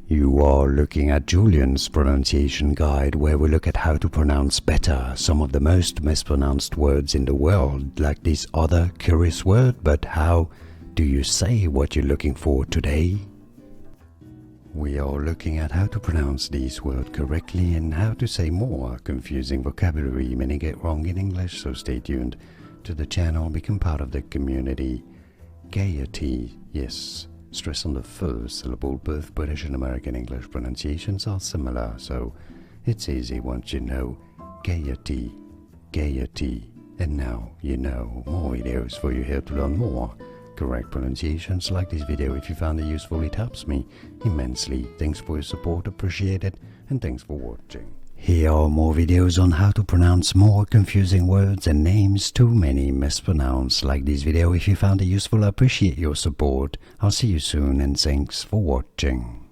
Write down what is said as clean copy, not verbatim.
You are looking at Julian's pronunciation guide, where we look at how to pronounce better some of the most mispronounced words in the world, like this other curious word. But how do you say what you're looking for today? We are looking at how to pronounce these words correctly and how to say more confusing vocabulary many get wrong in English, so stay tuned to the channel, become part of the community. Gaiety, yes, stress on the first syllable. Both British and American English pronunciations are similar, so it's easy once you know. Gaiety, gaiety. And now you know. More videos for you here to learn more correct pronunciations. Like this video if you found it useful, it helps me immensely. Thanks for your support, appreciate it, and thanks for watching. Here are more videos on how to pronounce more confusing words and names too many mispronounced. Like this video if you found it useful, I appreciate your support. I'll see you soon and thanks for watching.